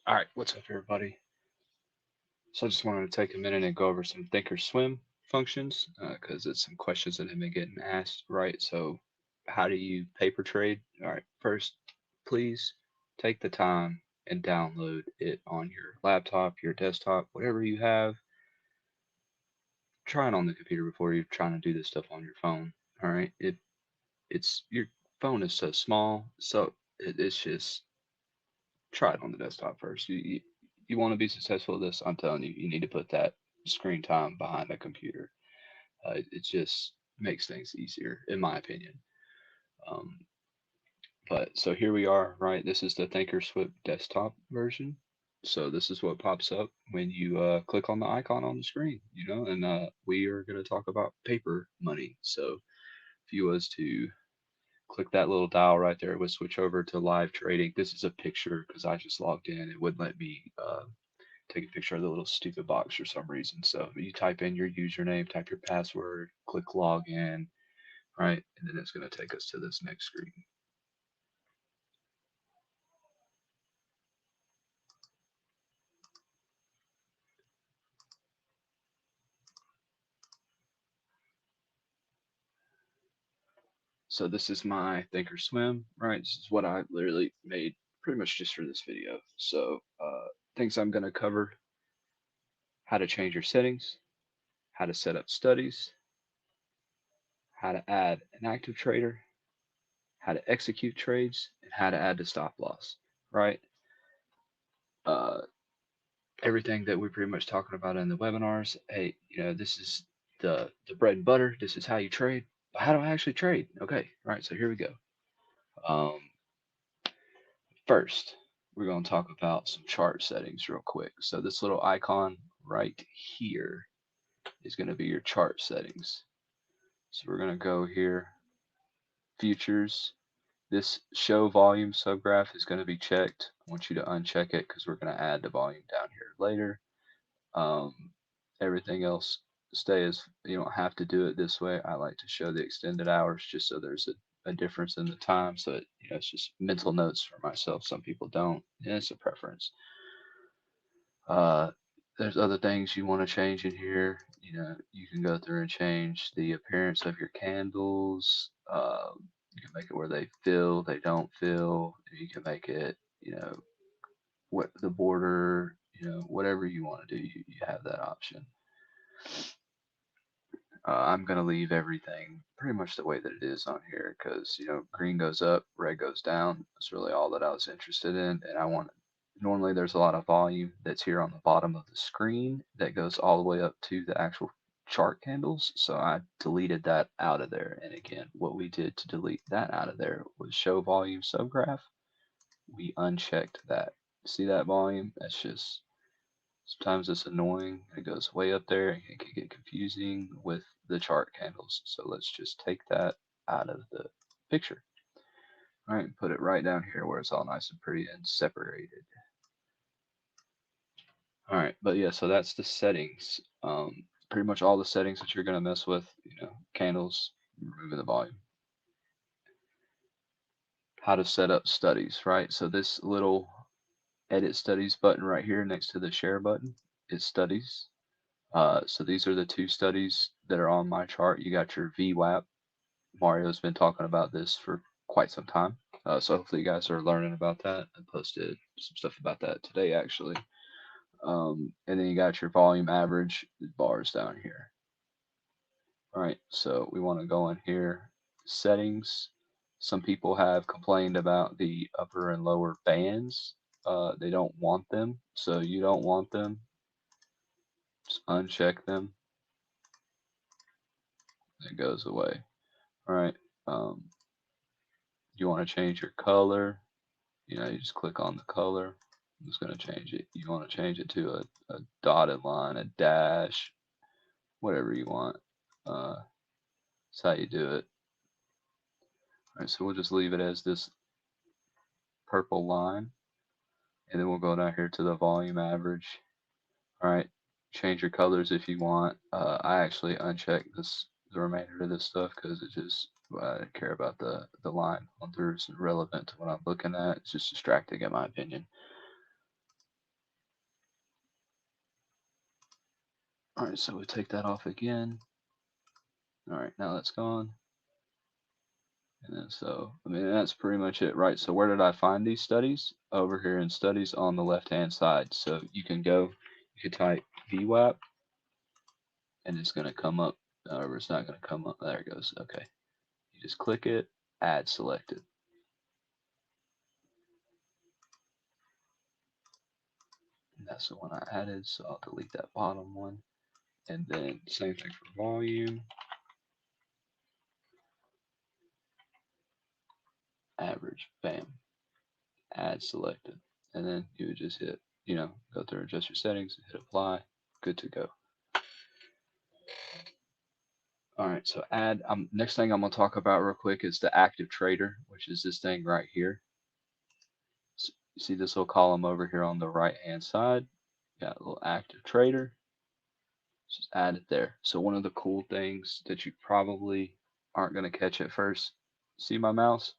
All right, what's up, everybody? So I just wanted to take a minute and go over some Thinkorswim functions because it's some questions that have been getting asked, right? So, how do you paper trade? All right, first, please take the time and download it on your laptop, your desktop, whatever you have. Try it on the computer before you're trying to do this stuff on your phone. All right, it's your phone is so small, so it's just try it on the desktop first. You want to be successful at this, I'm telling you, you need to put that screen time behind a computer. It just makes things easier, in my opinion. Um, but so here we are, right? This is the Thinkorswim desktop version. So this is what pops up when you click on the icon on the screen, and we are going to talk about paper money. So if you was to click that little dial right there, it would switch over to live trading. This is a picture because I just logged in. It wouldn't let me take a picture of the little stupid box for some reason. So you type in your username, type your password, click login, right? And then it's going to take us to this next screen. So this is my Thinkorswim, right? This is what I literally made pretty much just for this video. So things I'm going to cover: how to change your settings, how to set up studies, how to add an active trader, how to execute trades, and how to add the stop loss, right? Uh, Everything that we're pretty much talking about in the webinars. Hey, this is the bread and butter. This is how you trade. But how do I actually trade? Okay, right. So here we go. Um, First, we're going to talk about some chart settings real quick. So this little icon right here is going to be your chart settings. So we're going to go here, futures. This show volume subgraph is going to be checked. I want you to uncheck it because we're going to add the volume down here later. Um, Everything else stay as you don't have to do it this way. I like to show the extended hours just so there's a difference in the time. So it's just mental notes for myself. Some people don't. And it's a preference. Uh, there's other things you want to change in here. You can go through and change the appearance of your candles. You can make it where they fill, they don't fill. You can make it, what the border, whatever you want to do, you have that option. I'm going to leave everything pretty much the way that it is on here because, green goes up, red goes down. That's really all that I was interested in. And normally there's a lot of volume that's here on the bottom of the screen that goes all the way up to the actual chart candles. So I deleted that out of there. And again, what we did to delete that out of there was show volume subgraph. We unchecked that. See that volume? That's just Sometimes it's annoying. It goes way up there and it can get confusing with the chart candles. So let's just take that out of the picture. All right, put it right down here where it's all nice and pretty and separated. All right, but yeah, so that's the settings. Pretty much all the settings that you're gonna mess with, candles, removing the volume. How to set up studies, right? So this little edit studies button right here next to the share button is studies. So these are the two studies that are on my chart. You got your VWAP. Mario's been talking about this for quite some time. So hopefully you guys are learning about that. I posted some stuff about that today actually. And then you got your volume average bars down here. All right, so we want to go in here, settings. Some people have complained about the upper and lower bands. They don't want them, so you don't want them. Just uncheck them. It goes away. All right. Um, you want to change your color, you just click on the color. I'm just going to change it. You want to change it to a dotted line, a dash, whatever you want. That's how you do it. All right, so we'll just leave it as this purple line, and then we'll go down here to the volume average. All right, change your colors if you want. I actually unchecked the remainder of this stuff because I didn't care about the line on through. It's irrelevant to what I'm looking at. It's just distracting in my opinion. All right, so we take that off again. All right, now that's gone. And then so, I mean, that's pretty much it, right? So where did I find these studies? Over here in studies on the left-hand side. So you can go, you can type VWAP, and it's going to come up, or it's not going to come up. There it goes. Okay. You just click it, add selected. And that's the one I added, so I'll delete that bottom one. And then same thing for volume, average, bam, add selected. And then you would just hit, go through adjust your settings, hit apply, good to go. All right, so add, next thing I'm gonna talk about real quick is the active trader, which is this thing right here. So you see this little column over here on the right hand side, got a little active trader, just add it there. So one of the cool things that you probably aren't gonna catch at first, see my mouse,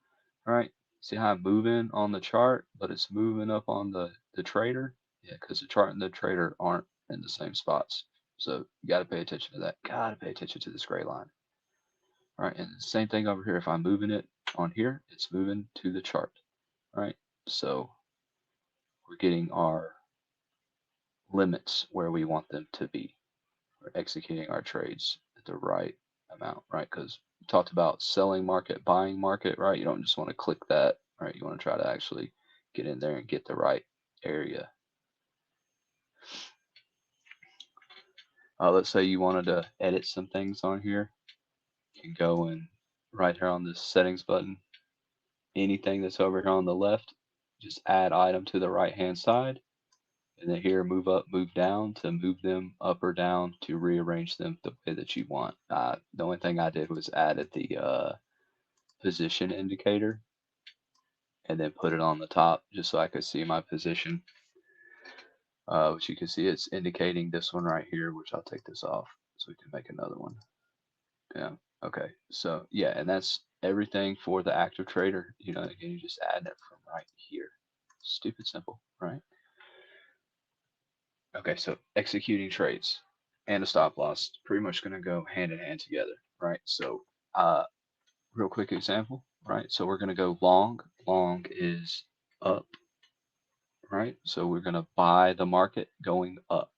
all right? See how I'm moving on the chart, but it's moving up on the trader? Yeah, because the chart and the trader aren't in the same spots. So you gotta pay attention to that. Gotta pay attention to this gray line. All right, and the same thing over here. If I'm moving it on here, it's moving to the chart. All right, so we're getting our limits where we want them to be. We're executing our trades at the right amount, right? Because we talked about selling market, buying market, right? You don't just want to click that, right? You want to try to actually get in there and get the right area. Let's say you wanted to edit some things on here. You can go and right here on this settings button, anything that's over here on the left, just add item to the right hand side, and then here move up, move down to move them up or down to rearrange them the way that you want. The only thing I did was added the position indicator and then put it on the top just so I could see my position, which you can see it's indicating this one right here, which I'll take this off so we can make another one. Yeah. Okay. So yeah, and that's everything for the active trader. Again, you just add it from right here. Stupid simple, right? Okay, so executing trades and a stop loss pretty much going to go hand in hand together, right? So, real quick example, right? So we're going to go long. Long is up, right? So we're going to buy the market going up.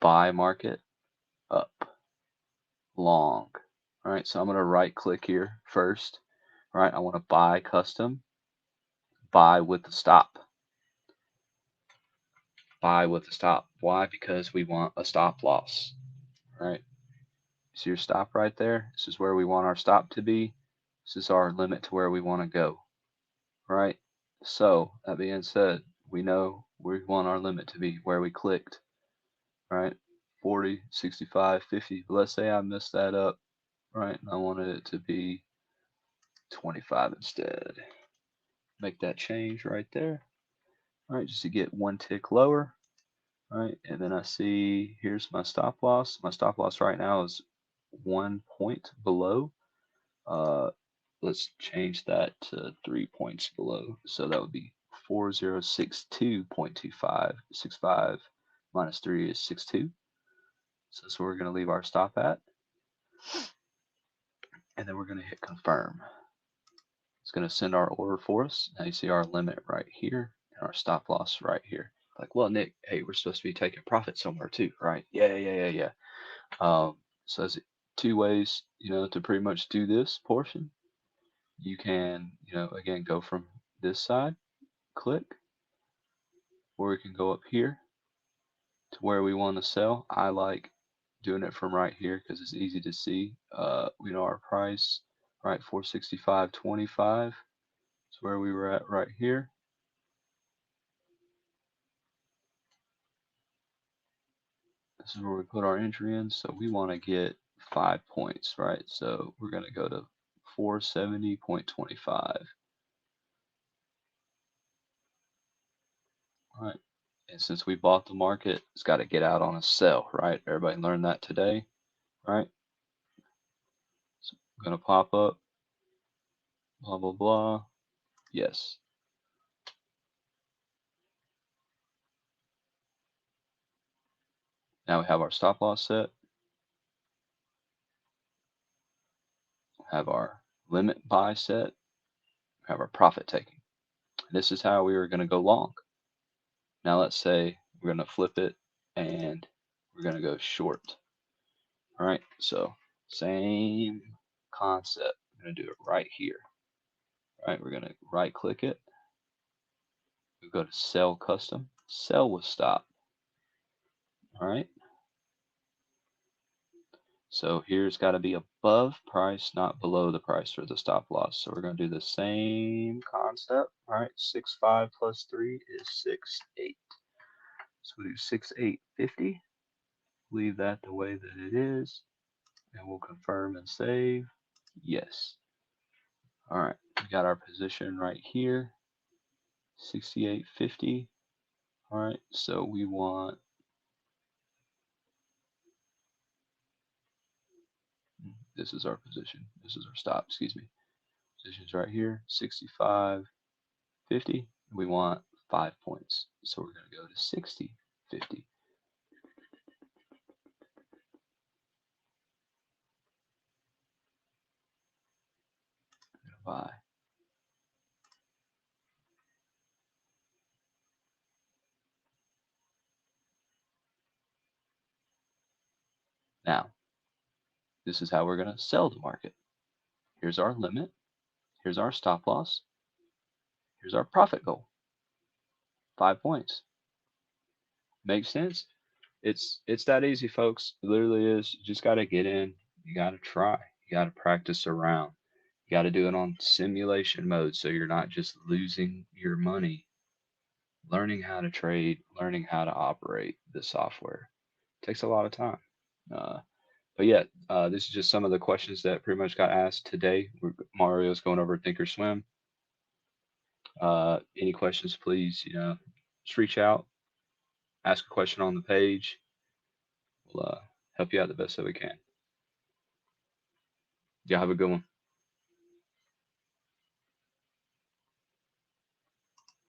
Buy market up. Long. All right, so I'm going to right click here first, right? I want to buy custom, buy with the stop. Buy with the stop. Why? Because we want a stop loss, right? See your stop right there? This is where we want our stop to be. This is our limit to where we want to go, right? So that being said, we know we want our limit to be where we clicked, right? 40, 65, 50. But let's say I messed that up, right? And I wanted it to be 25 instead. Make that change right there, right? Just to get one tick lower, right? And then I see here's my stop loss. My stop loss right now is 1 point below. Let's change that to 3 points below. So that would be 4062.25. 65 minus 3 is 62. So that's where we're going to leave our stop at. And then we're going to hit confirm. It's going to send our order for us. Now you see our limit right here and our stop loss right here. Like, well, Nick, hey, we're supposed to be taking profit somewhere too, right? Yeah. So there's two ways, to pretty much do this portion. You can, again, go from this side, click, or we can go up here to where we want to sell. I like doing it from right here because it's easy to see. We know our price, right? 465.25 is where we were at right here. This is where we put our entry in. So we want to get 5 points, right? So we're going to go to 470.25. All right. And since we bought the market, it's got to get out on a sell, right? Everybody learned that today, right? So I'm going to pop up, blah, blah, blah. Yes. Now we have our stop loss set, have our limit buy set, have our profit taking. This is how we are going to go long. Now let's say we're going to flip it and we're going to go short. All right, so same concept. I'm going to do it right here. All right, we're going to right click it. We go to sell custom, sell with stop. All right. So here's got to be above price, not below the price for the stop loss. So we're going to do the same concept. All right, 6.5 plus 3 is 6.8. So we do 6.850. Leave that the way that it is, and we'll confirm and save. Yes. All right, we got our position right here, 68.50. All right, so we want, this is our position. This is our stop, excuse me. Position's right here, 65.50. We want 5 points. So we're going to go to 60.50. Buy. Now, this is how we're going to sell the market. Here's our limit. Here's our stop loss. Here's our profit goal. 5 points. Makes sense? It's that easy, folks. It literally is. You just got to get in. You got to try. You got to practice around. You got to do it on simulation mode so you're not just losing your money. Learning how to trade, learning how to operate the software takes a lot of time. Uh, but yeah, this is just some of the questions that pretty much got asked today. Mario's going over Thinkorswim. Any questions, please, just reach out, ask a question on the page. We'll help you out the best that we can. Yeah, have a good one.